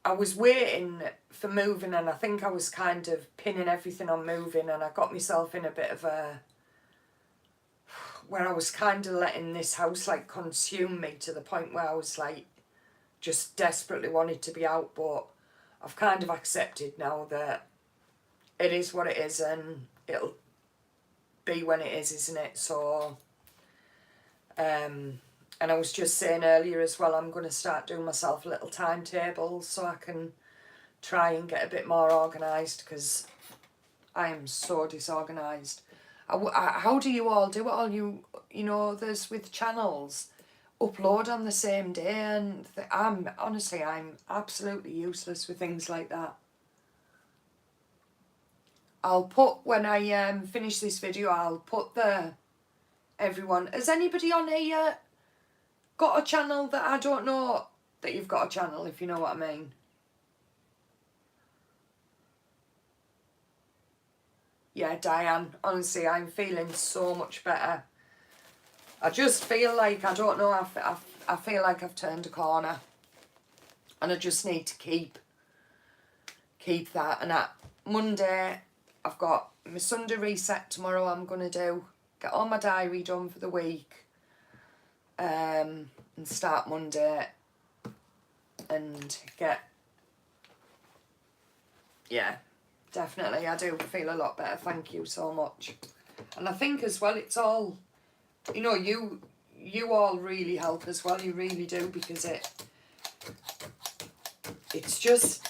I was waiting for moving, and I think I was kind of pinning everything on moving, and I got myself in a bit of a, where I was kind of letting this house like consume me to the point where I was like just desperately wanted to be out, but I've kind of accepted now that it is what it is and it'll be when it is, isn't it? So and I was just saying earlier as well, I'm going to start doing myself a little timetable so I can try and get a bit more organised because I am so disorganised. How do you all do it all? You know, there's with channels, upload on the same day, and I'm absolutely useless with things like that. I'll put, when I finish this video, I'll put everyone. Has anybody on here got a channel that I don't know that you've got a channel, if you know what I mean? Yeah, Diane, honestly, I'm feeling so much better. I just feel like, I don't know, I feel like I've turned a corner. And I just need to keep that. And at Monday, I've got my Sunday reset tomorrow I'm going to do. Get all my diary done for the week. And start Monday. And get, yeah, definitely. I do feel a lot better. Thank you so much. And I think as well, it's all, you know, you all really help as well. You really do, because it's just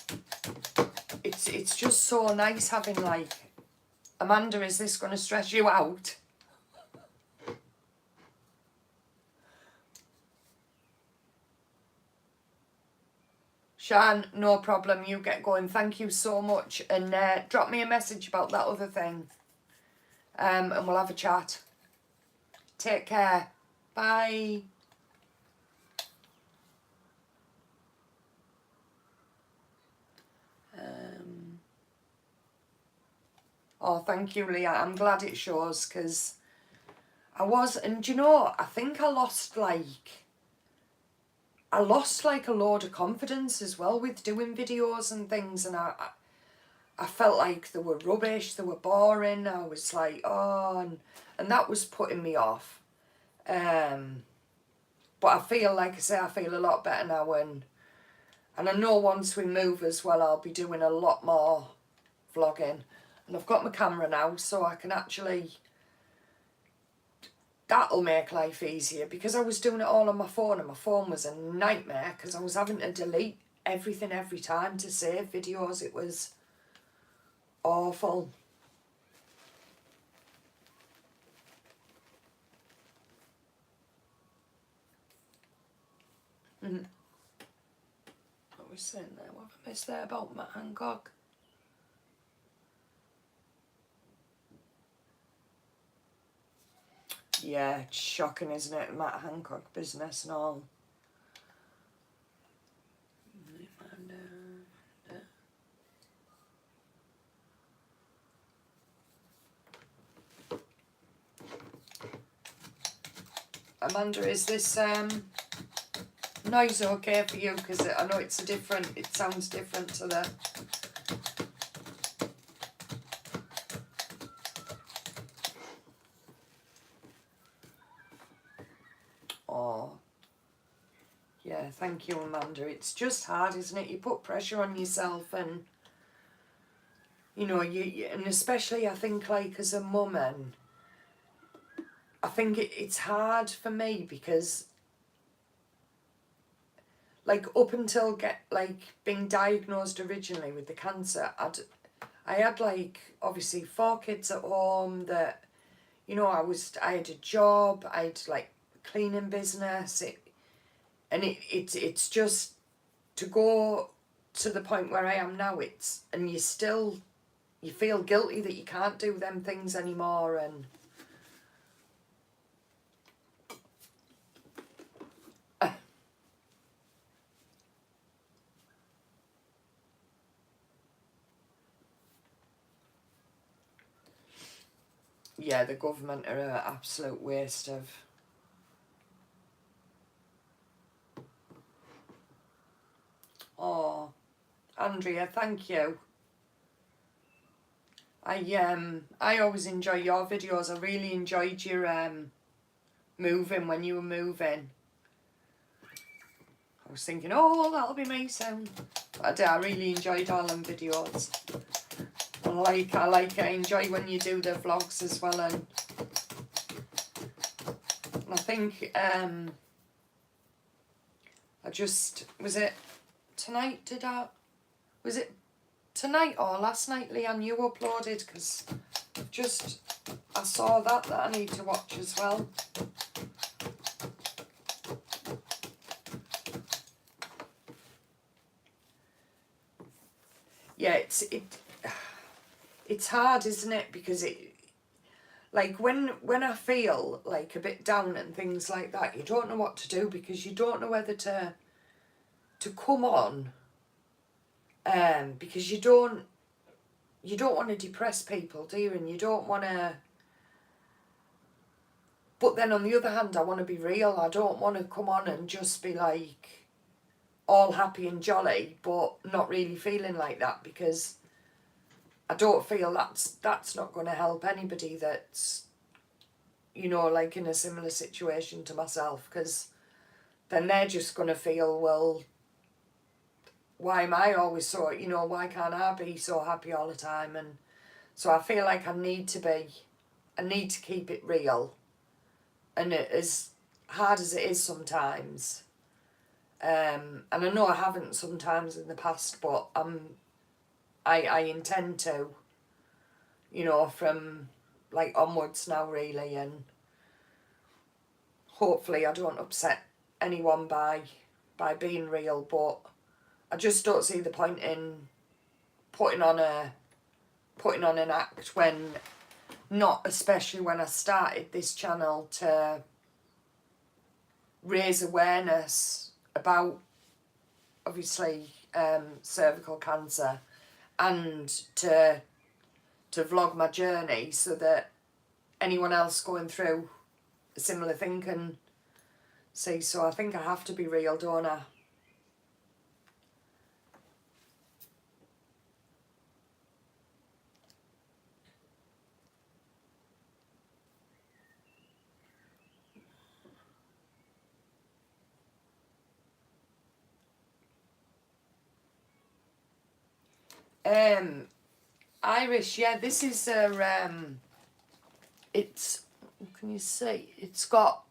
so nice having like, Amanda, is this going to stress you out? Shan, no problem, you get going. Thank you so much. And drop me a message about that other thing. And we'll have a chat. Take care. Bye. Oh, thank you, Leah. I'm glad it shows, because I was, and you know, I think I lost like a load of confidence as well with doing videos and things, and I felt like they were rubbish, they were boring. I was like, oh, and that was putting me off. But I feel, like I say, I feel a lot better now, and I know once we move as well, I'll be doing a lot more vlogging. And I've got my camera now, so I can actually, that'll make life easier, because I was doing it all on my phone, and my phone was a nightmare because I was having to delete everything every time to save videos. It was awful. What was saying there? What have I missed there about Matt Hancock? Yeah, it's shocking, isn't it? Matt Hancock business and all. Amanda, is this noise okay for you? Because I know it's it sounds different to the... Oh, yeah, thank you, Amanda. It's just hard, isn't it? You put pressure on yourself, and you know, and especially I think like as a mum, and I think it's hard for me because like up until being diagnosed originally with the cancer, I had like obviously 4 kids at home that, you know, I had a job, I had like cleaning business, it's just to go to the point where I am now, and you feel guilty that you can't do them things anymore, and yeah, the government are an absolute waste of... Oh, Andrea, thank you. I always enjoy your videos. I really enjoyed your moving when you were moving. I was thinking, oh, that'll be me soon. But I really enjoyed all them videos. I enjoy when you do the vlogs as well, and I think was it tonight, was it tonight or last night, Leanne, you uploaded? Because I saw that I need to watch as well. Yeah, it's hard, isn't it? Because like when I feel like a bit down and things like that, you don't know what to do, because you don't know whether to come on, because you don't want to depress people, do you? And you don't want to... But then on the other hand, I want to be real. I don't want to come on and just be like all happy and jolly, but not really feeling like that, because I don't feel that's not going to help anybody that's, you know, like in a similar situation to myself, because then they're just going to feel, well, why am I always so, you know, why can't I be so happy all the time? And so I feel like I need to keep it real, and as hard as it is sometimes, and I know I haven't sometimes in the past, but I intend to, you know, from like onwards now really, and hopefully I don't upset anyone by being real, but I just don't see the point in putting on an act when, not especially when I started this channel to raise awareness about obviously cervical cancer, and to vlog my journey so that anyone else going through a similar thing can see. So I think I have to be real, don't I? Irish, yeah, this is it's, what can you see? It's got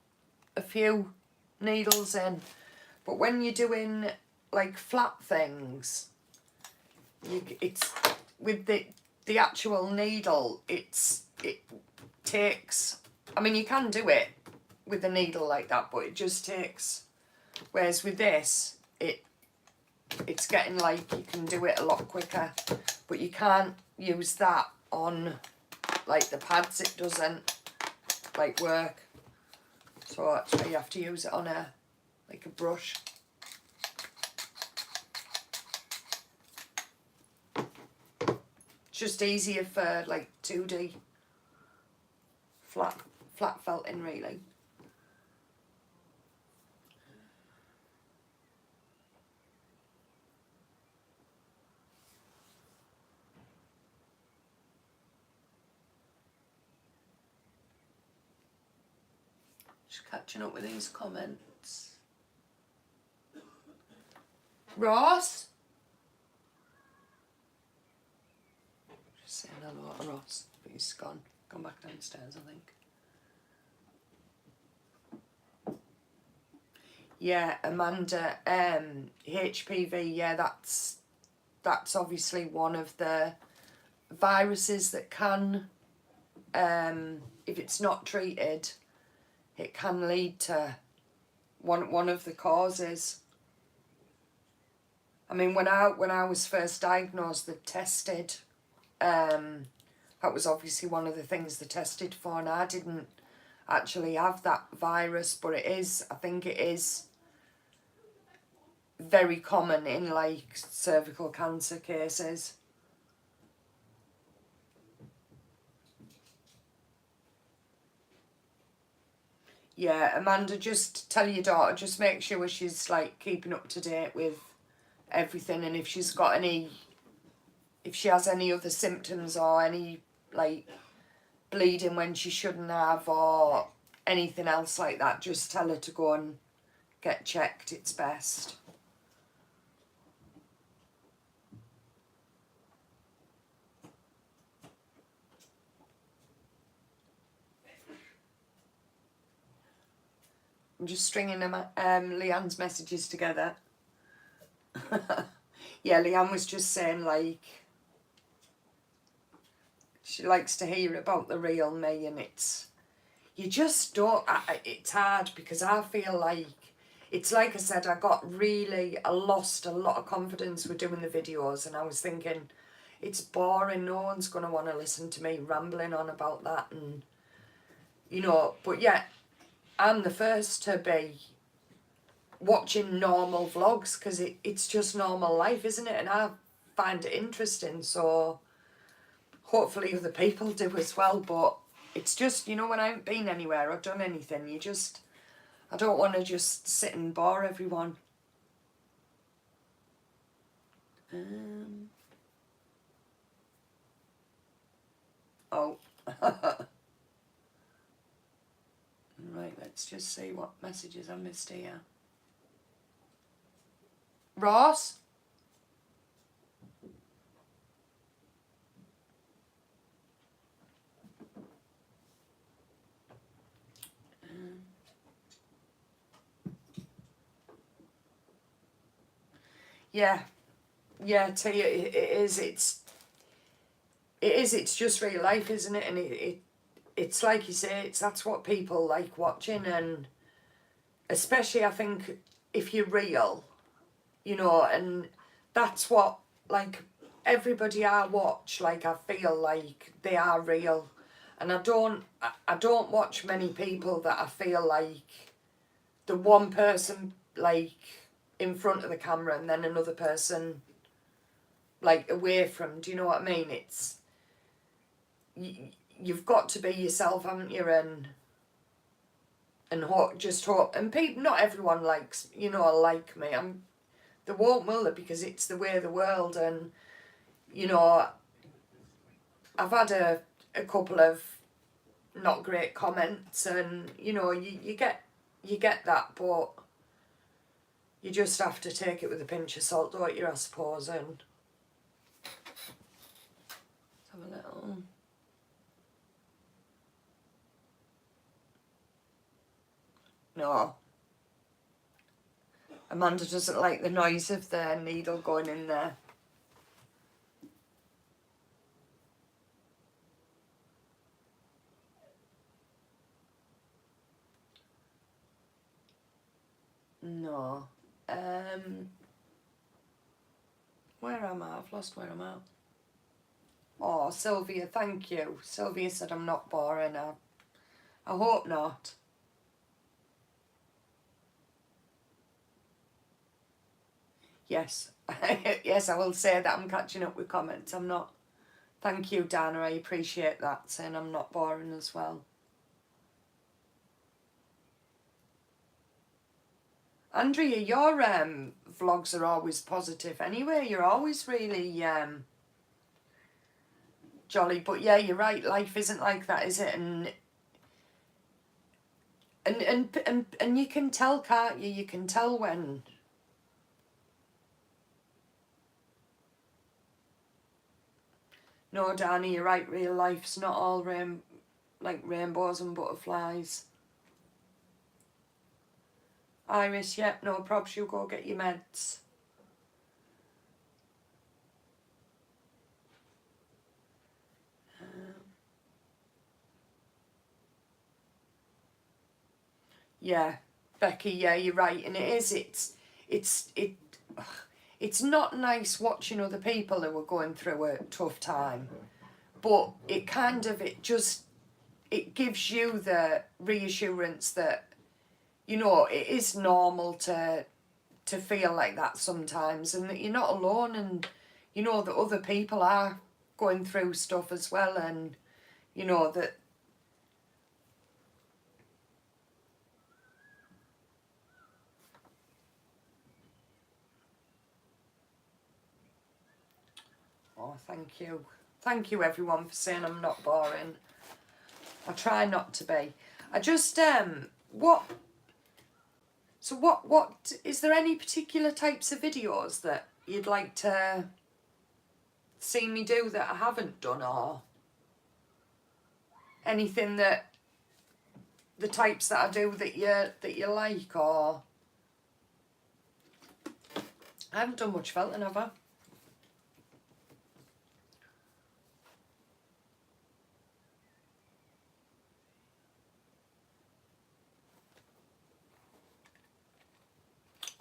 a few needles in, but when you're doing like flat things, it's with the actual needle, it takes, I mean, you can do it with a needle like that, but it just takes, whereas with this, it's getting like you can do it a lot quicker, but you can't use that on like the pads. It doesn't like work, so actually you have to use it on a brush. It's just easier for like 2D flat felting really. Just catching up with these comments. Ross? Just saying hello to Ross, but he's gone back downstairs, I think. Yeah, Amanda, HPV, yeah, that's obviously one of the viruses that can, if it's not treated, it can lead to one of the causes. I mean, when I was first diagnosed, they tested, that was obviously one of the things they tested for, and I didn't actually have that virus, but it is, I think it is very common in like cervical cancer cases. Yeah, Amanda, just tell your daughter, just make sure she's like keeping up to date with everything, and if she's got any, if she has any other symptoms or any like bleeding when she shouldn't have or anything else like that, just tell her to go and get checked, it's best. I'm just stringing them, Leanne's messages together. Yeah, Leanne was just saying, like, she likes to hear about the real me, and it's, you just don't, it's hard because I feel like, it's like I said, I lost a lot of confidence with doing the videos, and I was thinking, it's boring, no one's going to want to listen to me rambling on about that, and, you know, but yeah, I'm the first to be watching normal vlogs because it's just normal life, isn't it? And I find it interesting, so hopefully other people do as well. But it's just, you know, when I haven't been anywhere or done anything, I don't want to just sit and bore everyone. Oh. Right, let's just see what messages I missed here. Ross? Yeah, Tia, it is, it's just real life, isn't it? And it's like you say, that's what people like watching, and especially I think if you're real, you know, and that's what, like, everybody I watch, like, I feel like they are real, and I don't watch many people that I feel like the one person, like, in front of the camera and then another person, like, away from, do you know what I mean? It's, you've got to be yourself, haven't you, and just hope, and people, not everyone likes, you know, like me, they won't, will they, because it's the way of the world, and, you know, I've had a couple of not great comments, and, you know, you get that, but you just have to take it with a pinch of salt, don't you, I suppose, and Let's have a little... no. Amanda doesn't like the noise of the needle going in there. No. Where am I? I've lost where I'm at. Oh, Sylvia, thank you. Sylvia said I'm not boring. I hope not. Yes. Yes, I will say that I'm catching up with comments. I'm not. Thank you, Dana. I appreciate that, saying I'm not boring as well. Andrea, your vlogs are always positive anyway. You're always really jolly. But yeah, you're right. Life isn't like that, is it? And And you can tell, can't you? You can tell when. No, Danny, you're right. Real life's not all like rainbows and butterflies. Iris, yep, no probs. You go get your meds. Yeah, Becky, yeah, you're right, and it's not nice watching other people who are going through a tough time, but it gives you the reassurance that, you know, it is normal to feel like that sometimes, and that you're not alone, and you know that other people are going through stuff as well, and you know that. Oh, thank you everyone for saying I'm not boring. I try not to be. I just what is there any particular types of videos that you'd like to see me do that I haven't done, or anything that the types that I do that you like? Or I haven't done much felting, have I?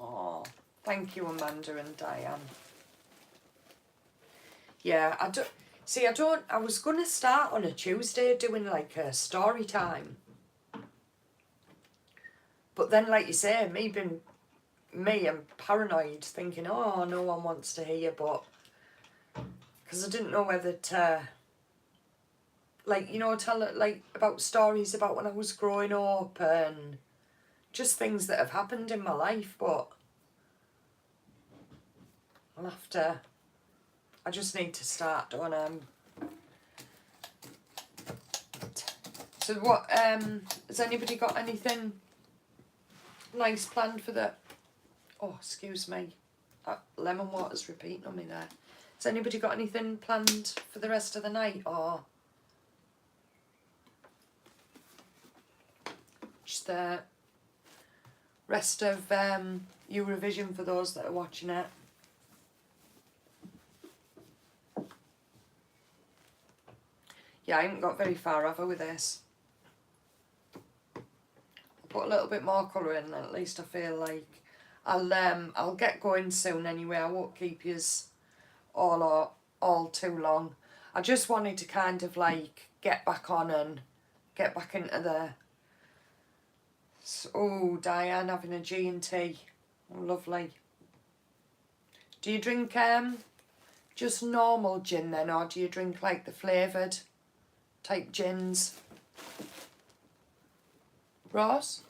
Oh, thank you, Amanda and Diane. Yeah, I was going to start on a Tuesday doing like a story time. But then, like you say, I'm paranoid, thinking, oh, no one wants to hear, but because I didn't know whether to, like, you know, tell it like about stories about when I was growing up and just things that have happened in my life. But I just need to start doing So what, has anybody got anything nice planned for the, oh, excuse me, lemon water's repeating on me there. Has anybody got anything planned for the rest of the night, or just the rest of Eurovision for those that are watching it? Yeah, I haven't got very far, have I, with this? I'll put a little bit more colour in, at least I feel like I'll get going soon anyway. I won't keep yous all too long. I just wanted to kind of like get back on and get back into the. Oh, Diane having a G&T. Oh, lovely. Do you drink just normal gin then, or do you drink like the flavoured type gins? Ross?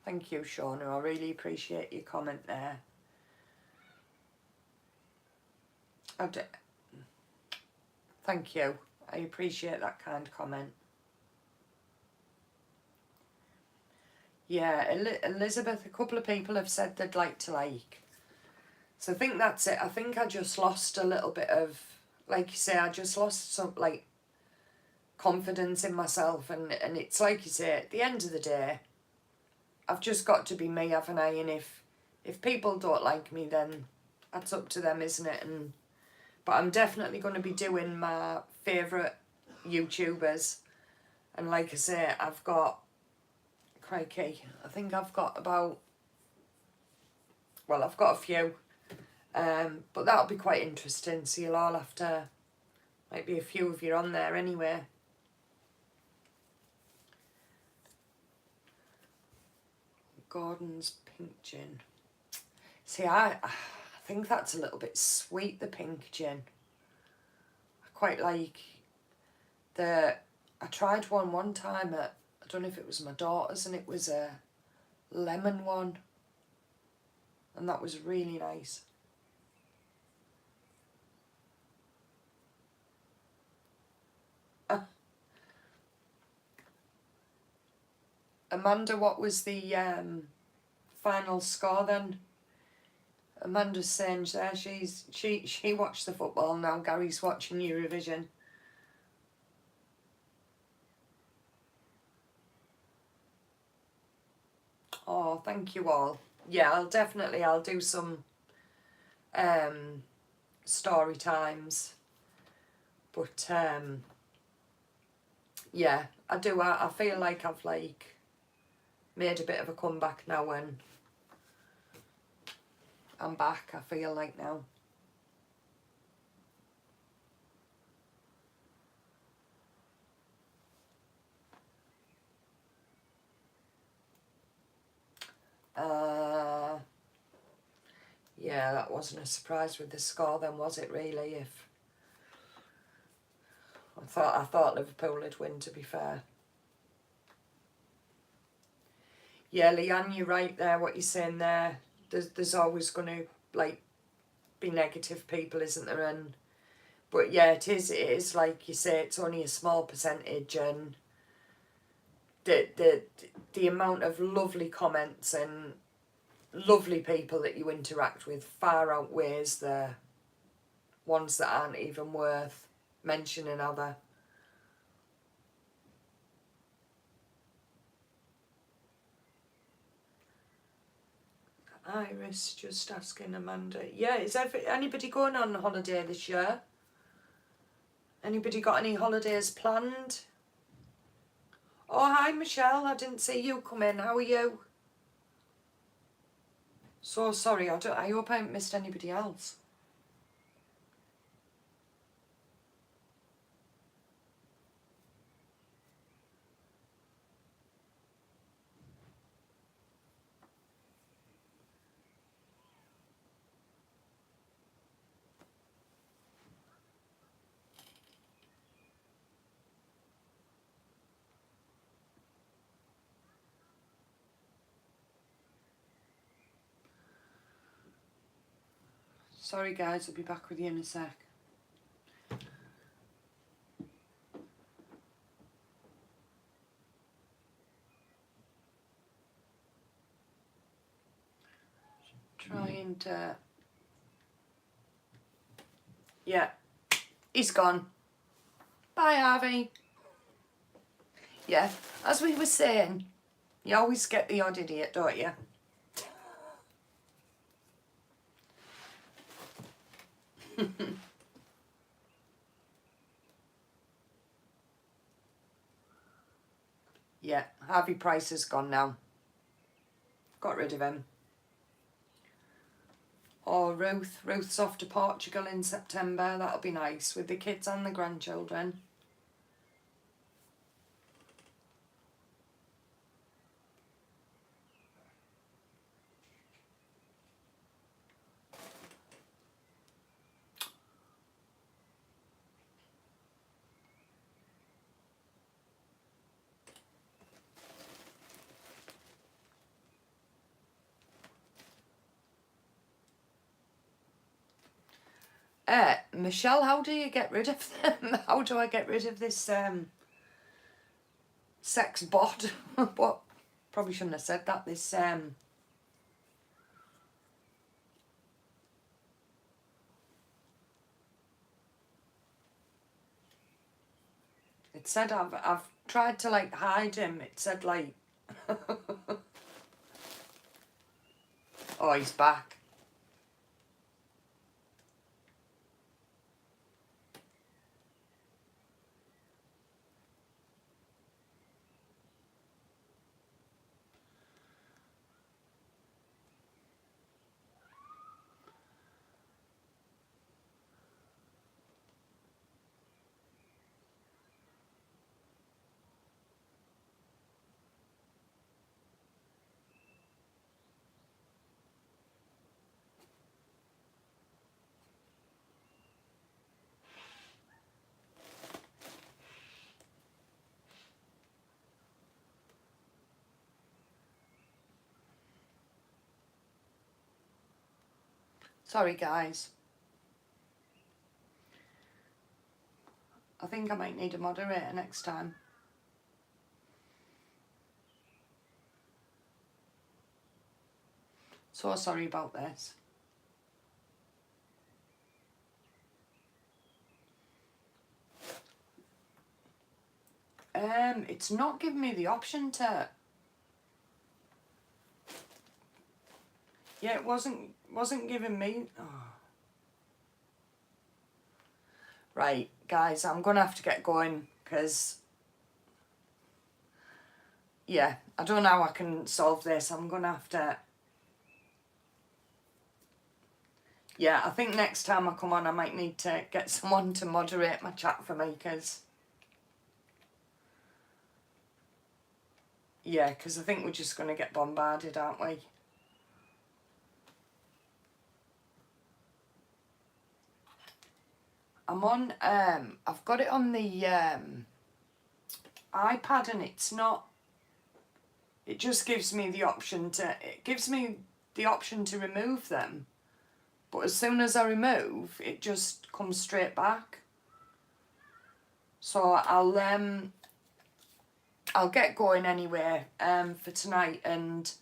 Thank you, Shauna. I really appreciate your comment there. Thank you. I appreciate that kind comment. Yeah, Elizabeth, a couple of people have said they'd like to like. So I think that's it. I think I just lost a little bit of, like you say, I just lost some, like, confidence in myself. And it's like you say, at the end of the day, I've just got to be me, haven't I? And if people don't like me, then that's up to them, isn't it? But I'm definitely going to be doing my favourite YouTubers. And like I say, I've got, crikey, I think I've got about, well, I've got a few. But that'll be quite interesting. So you'll all have to, might be a few of you on there anyway. Gordon's pink gin. See, I think that's a little bit sweet, the pink gin. I quite like I tried one time at I don't know if it was my daughter's, and it was a lemon one, and that was really nice. Amanda, what was the final score then? Amanda's saying there she watched the football, now Gary's watching Eurovision. Oh, thank you all. Yeah, I'll do some story times. But yeah, I feel like I've like made a bit of a comeback now when I'm back, I feel like now. Yeah, that wasn't a surprise with the score then, was it really? If I thought Liverpool would win, to be fair. Yeah, Leanne, you're right there, what you're saying there. There's always going to like be negative people, isn't there? But yeah, it is like you say, it's only a small percentage, and the amount of lovely comments and lovely people that you interact with far outweighs the ones that aren't even worth mentioning, are there? Iris just asking Amanda. Yeah, is anybody going on holiday this year? Anybody got any holidays planned? Oh, hi Michelle, I didn't see you come in. How are you? So sorry, I hope I haven't missed anybody else. Sorry guys, I'll be back with you in a sec. Trying to... Yeah, he's gone. Bye, Harvey. Yeah, as we were saying, you always get the odd idiot, don't you? Yeah, Harvey Price is gone now. Got rid of him. Oh, Ruth's off to Portugal in September. That'll be nice with the kids and the grandchildren. Michelle, how do you get rid of them? How do I get rid of this sex bot? What? Probably shouldn't have said that. This it said I've tried to like hide him. It said like oh, he's back. Sorry guys. I think I might need a moderator next time. So sorry about this. It's not giving me the option to... Yeah, it wasn't giving me... Oh. Right, guys, I'm going to have to get going because... Yeah, I don't know how I can solve this. I'm going to have to... Yeah, I think next time I come on I might need to get someone to moderate my chat for me because... Yeah, because I think we're just going to get bombarded, aren't we? I'm on, I've got it on the iPad and it's not, it just gives me the option to, it gives me the option to remove them. But as soon as I remove, it just comes straight back. So I'll get going anyway for tonight, and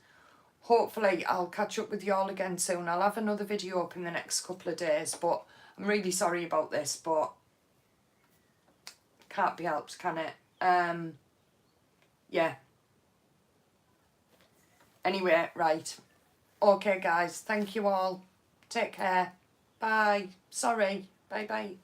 hopefully I'll catch up with you all again soon. I'll have another video up in the next couple of days, but I'm really sorry about this, but can't be helped, can it? Yeah. Anyway, right. Okay, guys. Thank you all. Take care. Bye. Sorry. Bye-bye.